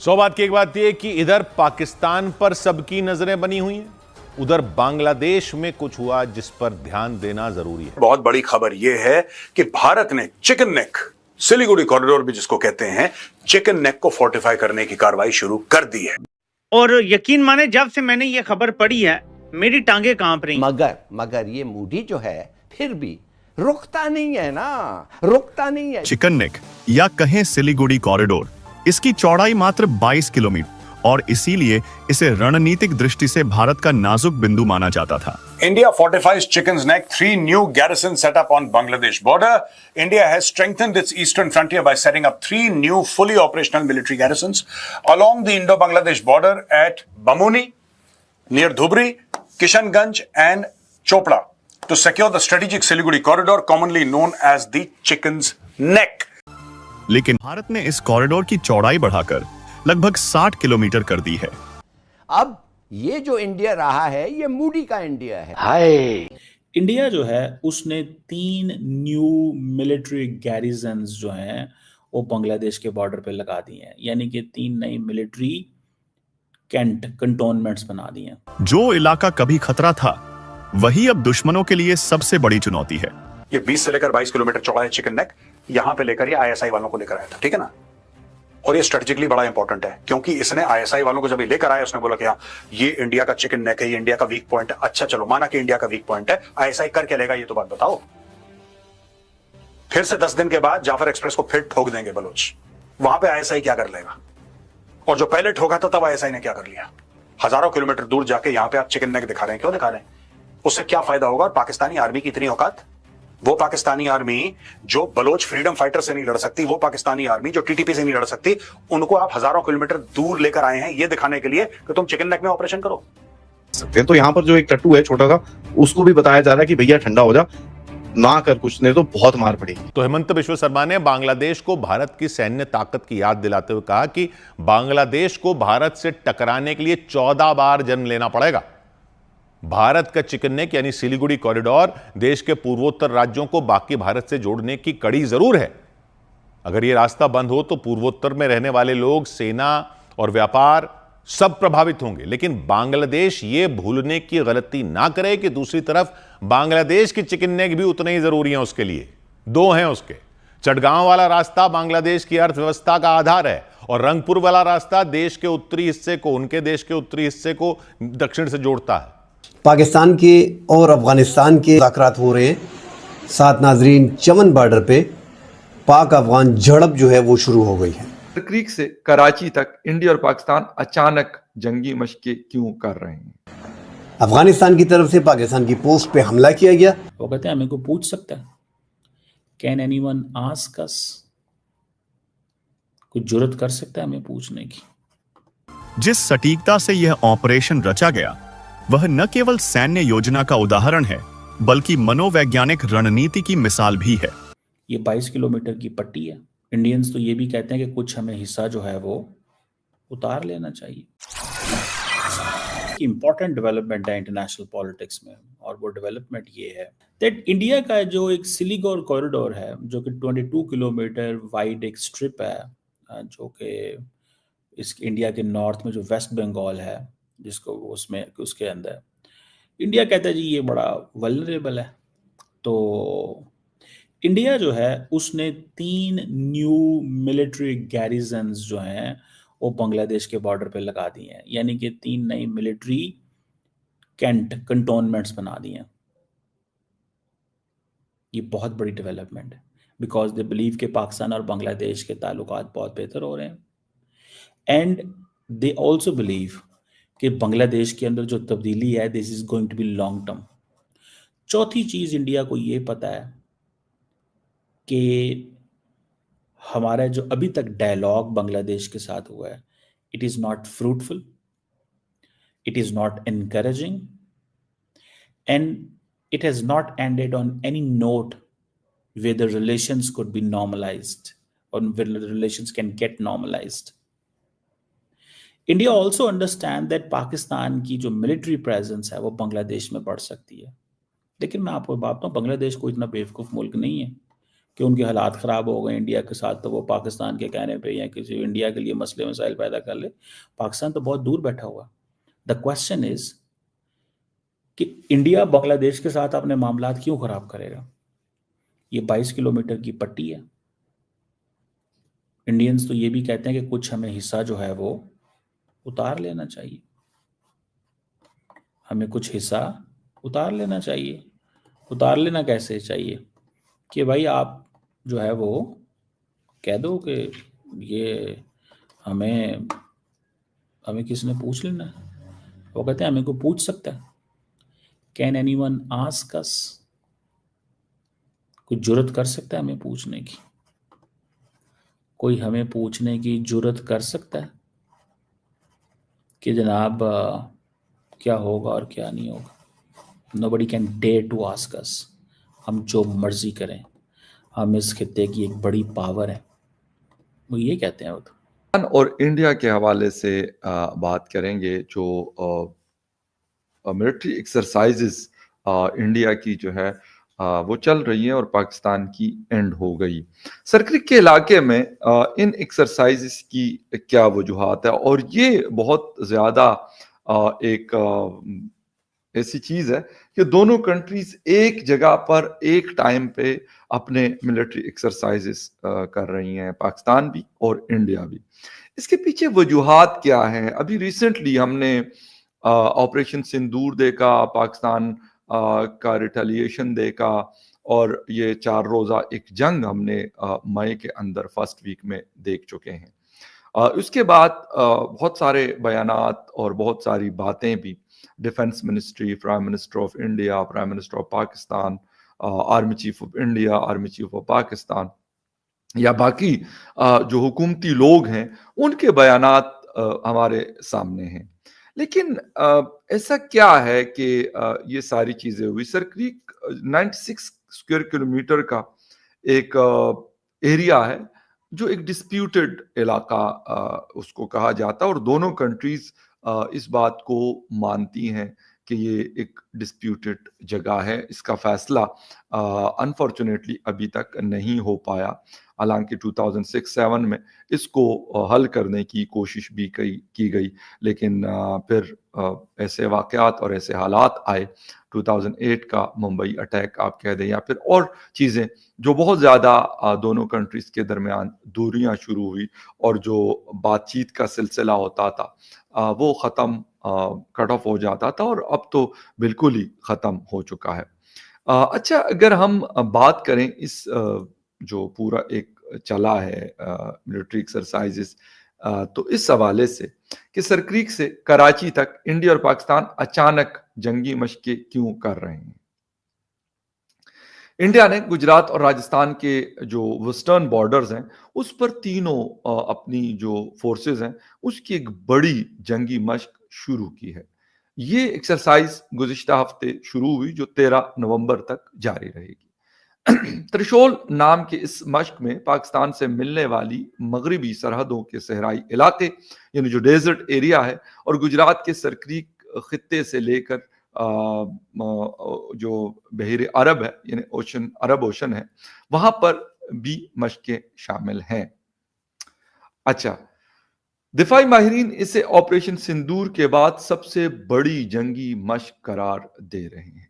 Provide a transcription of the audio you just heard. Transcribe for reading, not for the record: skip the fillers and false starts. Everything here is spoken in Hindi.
सौभाग्य की एक बात यह कि इधर पाकिस्तान पर सबकी नजरें बनी हुई हैं, उधर बांग्लादेश में कुछ हुआ जिस पर ध्यान देना जरूरी है। बहुत बड़ी खबर यह है कि भारत ने चिकन नेक, सिलीगुड़ी कॉरिडोर भी जिसको कहते हैं, चिकन नेक को फोर्टिफाई करने की कार्रवाई शुरू कर दी है। और यकीन माने जब से मैंने ये खबर पढ़ी है मेरी टांगे कांप रही। मगर ये मूडी जो है फिर भी रुकता नहीं है ना, रुकता नहीं है। चिकन नेक या कहें सिलीगुड़ी कॉरिडोर, इसकी चौड़ाई मात्र 22 किलोमीटर और इसीलिए इसे रणनीतिक दृष्टि से भारत का नाजुक बिंदु माना जाता था। India fortifies Chicken's Neck, 3 new garrisons set up on Bangladesh border. India has strengthened its eastern frontier by setting up 3 new fully operational military garrisons along the Indo-Bangladesh border at Bamuni, near Dhubri, Kishanganj and Chopra to secure the strategic Siliguri corridor, commonly known as the Chicken's Neck. लेकिन भारत ने इस कॉरिडोर की चौड़ाई बढ़ाकर लगभग 60 किलोमीटर कर दी है। अब ये जो इंडिया रहा है ये मूडी का इंडिया है। हाय, इंडिया जो है उसने 3 न्यू मिलिट्री गैरिजन्स जो हैं वो बांग्लादेश के बॉर्डर पे लगा दी हैं, यानी कि 3 नई मिलिट्री कंटोनमेंट्स बना दी हैं। जो इलाका कभी खतरा था वही अब दुश्मनों के लिए सबसे बड़ी चुनौती है। ये 20 से लेकर 22 किलोमीटर चौड़ा है चिकन नेक, यहां पे लेकर ये आईएसआई वालों को लेकर आया था, ठीक है ना। और ये स्ट्रेटेजिकली बड़ा इंपॉर्टेंट है क्योंकि इसने आईएसआई वालों को जब ये लेकर आया उसने बोला कि हाँ ये इंडिया का चिकन नेक है, ये इंडिया का वीक पॉइंट है। अच्छा चलो माना कि इंडिया का वीक पॉइंट है, आईएसआई कर क्या लेगा ये तो बात बताओ। फिर से 10 दिन के बाद जाफर एक्सप्रेस को फिर ठोक देंगे बलोच, वहां पे आईएसआई क्या कर लेगा। और जो पहले ठोका था तब आईएसआई ने क्या कर लिया, हजारों किलोमीटर दूर जाके यहां पे आप चिकन नेक दिखा रहे हैं, क्यों दिखा रहे हैं, उससे क्या फायदा होगा। और पाकिस्तानी आर्मी की इतनी औकात, वो पाकिस्तानी आर्मी जो बलोच फ्रीडम फाइटर से नहीं लड़ सकती, वो पाकिस्तानी आर्मी जो टीटीपी से नहीं लड़ सकती, उनको आप हजारों किलोमीटर दूर लेकर आए हैं ये दिखाने के लिए कि तुम चिकन नेक में ऑपरेशन करो सकते हैं। तो यहाँ पर जो एक टट्टू है छोटा सा, उसको भी बताया जा रहा है कि भैया ठंडा हो जा, ना कर कुछ, नहीं तो बहुत मार पड़ेगी। तो हेमंत बिश्व शर्मा ने बांग्लादेश को भारत की सैन्य ताकत की याद दिलाते हुए कहा कि बांग्लादेश को भारत से टकराने के लिए 14 बार जन्म लेना पड़ेगा। भारत का चिकन नेक यानी सिलीगुड़ी कॉरिडोर देश के पूर्वोत्तर राज्यों को बाकी भारत से जोड़ने की कड़ी जरूर है। अगर यह रास्ता बंद हो तो पूर्वोत्तर में रहने वाले लोग, सेना और व्यापार सब प्रभावित होंगे। लेकिन बांग्लादेश यह भूलने की गलती ना करे कि दूसरी तरफ बांग्लादेश की चिकन नेक भी उतने ही जरूरी हैं। उसके लिए 2 हैं उसके। चटगांव वाला रास्ता बांग्लादेश की अर्थव्यवस्था का आधार है और रंगपुर वाला रास्ता देश के उत्तरी हिस्से को, उनके देश के उत्तरी हिस्से को दक्षिण से जोड़ता है। पाकिस्तान के और अफगानिस्तान के मुज़ाकरात हो रहे हैं। साथ नाजरीन, चमन बॉर्डर पे पाक अफगान झड़प जो है वो शुरू हो गई है। क्रीक से कराची तक इंडिया और पाकिस्तान अचानक जंगी मशक़ें क्यों कर रहे हैं। अफगानिस्तान की तरफ से पाकिस्तान की पोस्ट पे हमला किया गया। वो कहते हैं हमें को पूछ सकता है, कैन एनीवन आस्क अस, कुछ जुर्रत कर सकता है हमें पूछने की। जिस सटीकता से यह ऑपरेशन रचा गया वह न केवल सैन्य योजना का उदाहरण है बल्कि मनोवैज्ञानिक रणनीति की मिसाल भी है। ये 22 किलोमीटर की पट्टी है। इंडियंस तो ये भी कहते हैं कि कुछ हमें हिस्सा जो है वो उतार लेना चाहिए। इंपॉर्टेंट डेवलपमेंट है इंटरनेशनल पॉलिटिक्स में, और वो डेवलपमेंट ये है दैट इंडिया का जो एक सिलीगुड़ी कॉरिडोर है जो कि 22 किलोमीटर वाइड एक स्ट्रिप है, जो कि इस इंडिया के नॉर्थ में जो वेस्ट बंगाल है जिसको उसमें उसके अंदर इंडिया कहता है जी ये बड़ा वल्नरेबल है। तो इंडिया जो है उसने 3 न्यू मिलिट्री गैरिजन्स जो हैं वो बांग्लादेश के बॉर्डर पे लगा दी हैं, यानी कि 3 नई मिलिट्री कंटोनमेंट्स बना दी हैं। ये बहुत बड़ी डेवलपमेंट है बिकॉज दे बिलीव कि पाकिस्तान और बांग्लादेश के ताल्लुकात बहुत बेहतर हो रहे हैं, एंड दे ऑल्सो बिलीव कि बांग्लादेश के अंदर जो तब्दीली है this is going to be long term. चौथी चीज इंडिया को ये पता है कि हमारा जो अभी तक डायलॉग बांग्लादेश के साथ हुआ है it is not fruitful, it is not encouraging and it has not ended on any note where the relations could be normalized or where the relations can get normalized. India also understand that Pakistan की जो मिलिट्री प्रेजेंस है वो बांग्लादेश में बढ़ सकती है, लेकिन मैं आपको बात बताऊं बांग्लादेश कोई इतना बेवकूफ मुल्क नहीं है कि उनके हालात ख़राब हो गए इंडिया के साथ, तो वो पाकिस्तान के कहने पे या किसी इंडिया के लिए मसले मसाइल पैदा कर ले। पाकिस्तान तो बहुत दूर बैठा हुआ। द क्वेश्चन इज कि इंडिया बांग्लादेश के साथ अपने मामलात क्यों ख़राब करेगा? ये 22 किलोमीटर की पट्टी है। इंडियंस तो ये भी कहते हैं कि कुछ हमें हिस्सा जो है वो उतार लेना चाहिए, हमें कुछ हिस्सा उतार लेना चाहिए। उतार लेना कैसे चाहिए? कि भाई आप जो है वो कह दो कि ये हमें किसने पूछ लेना है। वो कहते हैं हमें को पूछ सकता है। Can anyone ask us? कोई जुर्रत कर सकता है हमें पूछने की? कोई हमें पूछने की जुर्रत कर सकता है कि जनाब क्या होगा और क्या नहीं होगा? Nobody can dare to ask us। हम जो मर्जी करें, हम इस खित्ते की एक बड़ी पावर है, वो ये कहते हैं। वो तो और इंडिया के हवाले से बात करेंगे। जो मिलिट्री एक्सरसाइजेस इंडिया की जो है वो चल रही है और पाकिस्तान की एंड हो गई। सर्किट के इलाके में इन एक्सरसाइजेस की क्या वजूहात है? और ये बहुत ज़्यादा एक ऐसी चीज़ है कि दोनों कंट्रीज एक जगह पर एक टाइम पे अपने मिलिट्री एक्सरसाइजेस कर रही हैं, पाकिस्तान भी और इंडिया भी। इसके पीछे वजूहात क्या हैं? अभी रिसेंटली हमने ऑपरेशन सिंदूर देखा, पाकिस्तान का रिटेलिएशन देखा, और ये 4 रोज़ा एक जंग हमने मई के अंदर फर्स्ट वीक में देख चुके हैं। उसके बाद बहुत सारे बयानात और बहुत सारी बातें भी defence ministry, prime minister of India, prime minister of Pakistan, army chief of India, army chief of Pakistan या बाकी जो हुकूमती लोग हैं, उनके बयानात हमारे सामने हैं। लेकिन ऐसा क्या है कि ये सारी चीज़ें हुई? सर क्रीक 96 स्क्वायर किलोमीटर का एक एरिया है जो एक डिस्प्यूटेड इलाका उसको कहा जाता है, और दोनों कंट्रीज इस बात को मानती हैं कि ये एक डिस्प्यूटेड जगह है। इसका फैसला अनफॉर्चुनेटली अभी तक नहीं हो पाया, हालांकि 2006-07 में इसको हल करने की कोशिश भी की गई, लेकिन फिर ऐसे वाक़यात और ऐसे हालात आए, 2008 का मुंबई अटैक आप कह दें, या फिर और चीज़ें जो बहुत ज़्यादा दोनों कंट्रीज़ के दरमियान दूरियां शुरू हुई, और जो बातचीत का सिलसिला होता था वो ख़त्म, कट ऑफ हो जाता था, और अब तो बिल्कुल ही ख़त्म हो चुका है। अच्छा, अगर हम बात करें इस जो पूरा एक चला है मिलिट्री एक्सरसाइजेस, तो इस हवाले से कि सरक्रीक से कराची तक इंडिया और पाकिस्तान अचानक जंगी मशक़ें क्यों कर रहे हैं? इंडिया ने गुजरात और राजस्थान के जो वेस्टर्न बॉर्डर्स हैं उस पर तीनों अपनी जो फोर्सेस हैं उसकी एक बड़ी जंगी मशक शुरू की है। ये एक्सरसाइज गुज़िश्ता हफ्ते शुरू हुई, जो 13 नवंबर तक जारी रहेगी। त्रिशूल नाम के इस मशक में पाकिस्तान से मिलने वाली मगरबी सरहदों के सहराई इलाके, यानी जो डेजर्ट एरिया है, और गुजरात के सरक्रीक खित्ते से लेकर जो बहर अरब है, यानी ओशन, अरब ओशन है, वहां पर भी मशकें शामिल हैं। अच्छा, दिफाई माहिरीन इसे ऑपरेशन सिंदूर के बाद सबसे बड़ी जंगी मशक करार दे रहे हैं।